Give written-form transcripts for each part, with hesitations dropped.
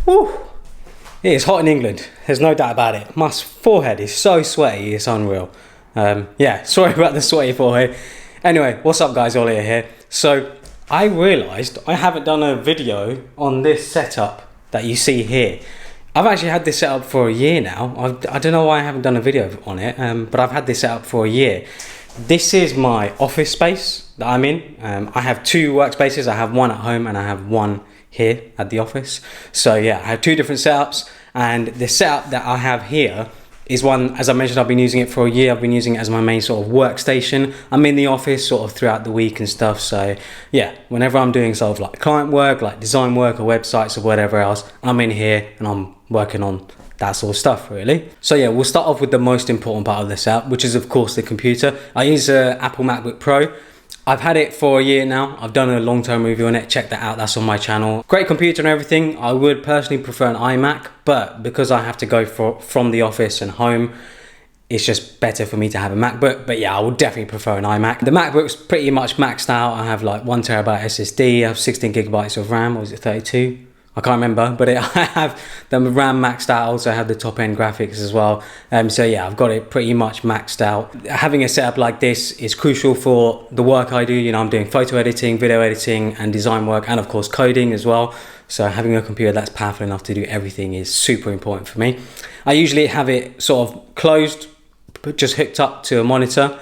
Whew. It is hot in England, there's no doubt about it. My forehead is so sweaty, it's unreal. Yeah, sorry about the sweaty forehead. Anyway, what's up guys, Ollie here. So I realised I haven't done a video on this setup that you see here. I've actually had this set up for a year now. I don't know why I haven't done a video on it, but I've had this set up for a year. This is my office space that I'm in. I have two workspaces. I have one at home and I have one here at the office. So yeah, I have two different setups, and the setup that I have here is one, as I mentioned, I've been using it for a year. I've been using it as my main sort of workstation. I'm in the office sort of throughout the week and stuff. So yeah, whenever I'm doing sort of like client work, like design work or websites or whatever else, I'm in here and I'm working on that sort of stuff really. So yeah, we'll start off with the most important part of the setup, which is of course the computer. I use an Apple MacBook Pro. I've had it for a year now. I've done a long-term review on it. Check that out, that's on my channel. Great computer and everything. I would personally prefer an iMac, but because I have to go from the office and home, it's just better for me to have a MacBook. But yeah, I would definitely prefer an iMac. The MacBook's pretty much maxed out. I have like 1 terabyte SSD, I have 16 gigabytes of RAM, or was it 32? I can't remember, but I have the RAM maxed out. I also have the top end graphics as well. So yeah, I've got it pretty much maxed out. Having a setup like this is crucial for the work I do. You know, I'm doing photo editing, video editing, and design work, and of course coding as well. So having a computer that's powerful enough to do everything is super important for me. I usually have it sort of closed, but just hooked up to a monitor.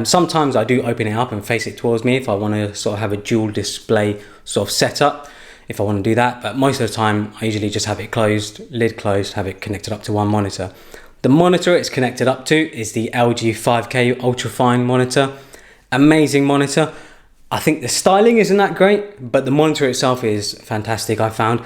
Sometimes I do open it up and face it towards me if I want to sort of have a dual display sort of setup, if I want to do that, but most of the time I usually just have it closed, lid closed, have it connected up to one monitor. The monitor it's connected up to is the LG 5K UltraFine monitor. Amazing monitor. I think the styling isn't that great, but the monitor itself is fantastic, I found.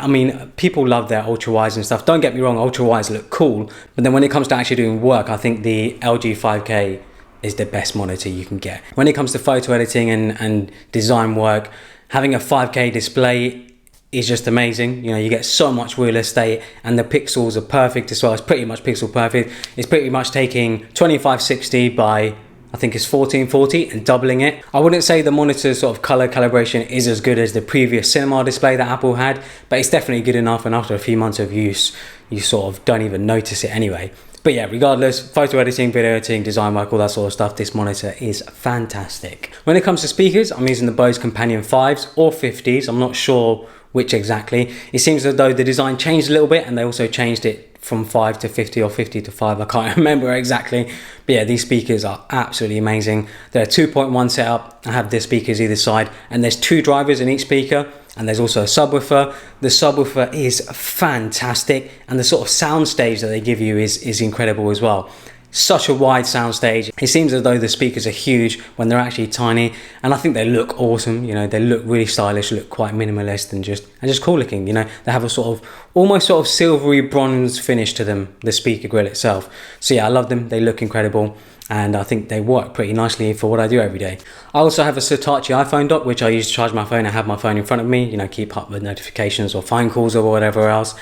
I mean, people love their ultra wides and stuff. Don't get me wrong, ultra wides look cool, but then when it comes to actually doing work, I think the LG 5K is the best monitor you can get. When it comes to photo editing and design work, having a 5K display is just amazing. You know, you get so much real estate, and the pixels are perfect as well. It's pretty much pixel perfect. It's pretty much taking 2560 by, I think it's 1440 and doubling it. I wouldn't say the monitor's sort of color calibration is as good as the previous cinema display that Apple had, but it's definitely good enough, and after a few months of use, you sort of don't even notice it anyway. But yeah, regardless, photo editing, video editing, design work, all that sort of stuff, this monitor is fantastic. When it comes to speakers, I'm using the Bose Companion 5s or 50s. I'm not sure which exactly. It seems as though the design changed a little bit, and they also changed it from 5 to 50 or 50 to 5. I can't remember exactly. But yeah, these speakers are absolutely amazing. They're a 2.1 setup. I have the speakers either side, and there's 2 drivers in each speaker. And there's also a subwoofer. The subwoofer is fantastic, and the sort of sound stage that they give you is incredible as well. Such a wide sound stage. It seems as though the speakers are huge when they're actually tiny, and I think they look awesome. You know, they look really stylish, look quite minimalist and just cool looking. You know, they have a sort of almost sort of silvery bronze finish to them, the speaker grill itself. So yeah, I love them. They look incredible, and I think they work pretty nicely for what I do every day. I also have a Hitachi iPhone dock, which I use to charge my phone. I have my phone in front of me, you know, keep up with notifications or phone calls or whatever else.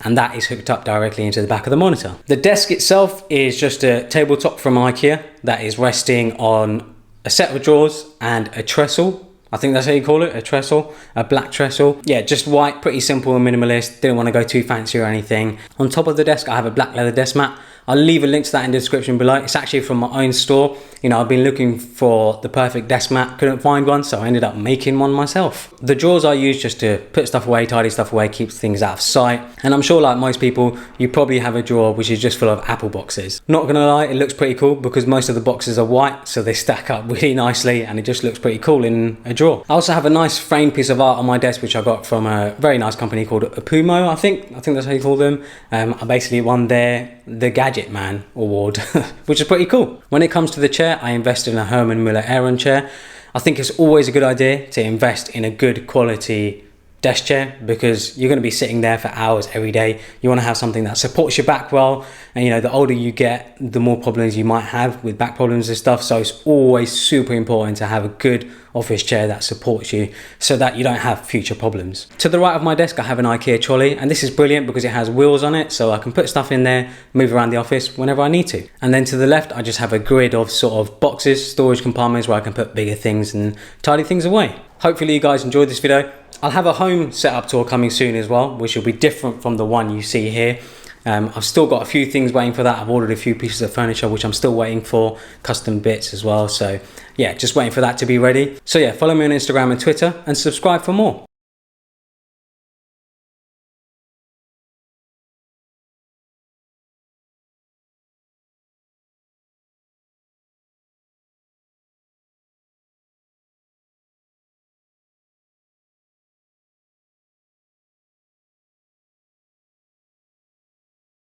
And that is hooked up directly into the back of the monitor. The desk itself is just a tabletop from IKEA that is resting on a set of drawers and a trestle. I think that's how you call it, a trestle, a black trestle. Yeah, just white, pretty simple and minimalist. Didn't want to go too fancy or anything. On top of the desk, I have a black leather desk mat. I'll leave a link to that in the description below. It's actually from my own store. You know, I've been looking for the perfect desk mat, couldn't find one, so I ended up making one myself. The drawers I use just to put stuff away, tidy stuff away, keeps things out of sight. And I'm sure like most people, you probably have a drawer which is just full of Apple boxes. Not gonna lie, it looks pretty cool because most of the boxes are white, so they stack up really nicely and it just looks pretty cool in a drawer. I also have a nice framed piece of art on my desk which I got from a very nice company called Apumo, I think that's how you call them. I basically won the Gadget Man award, which is pretty cool. When it comes to the chair, I invested in a Herman Miller Aeron chair. I think it's always a good idea to invest in a good quality desk chair because you're going to be sitting there for hours every day. You want to have something that supports your back well, and you know, the older you get, the more problems you might have with back problems and stuff. So it's always super important to have a good office chair that supports you so that you don't have future problems. To the right of my desk, I have an IKEA trolley, and this is brilliant because it has wheels on it, so I can put stuff in there, move around the office whenever I need to. And then to the left, I just have a grid of sort of boxes, storage compartments where I can put bigger things and tidy things away. hopefully you guys enjoyed this video. I'll have a home setup tour coming soon as well, which will be different from the one you see here. I've still got a few things waiting for that. I've ordered a few pieces of furniture which I'm still waiting for, custom bits as well. So yeah, just waiting for that to be ready. So yeah, follow me on Instagram and Twitter and subscribe for more.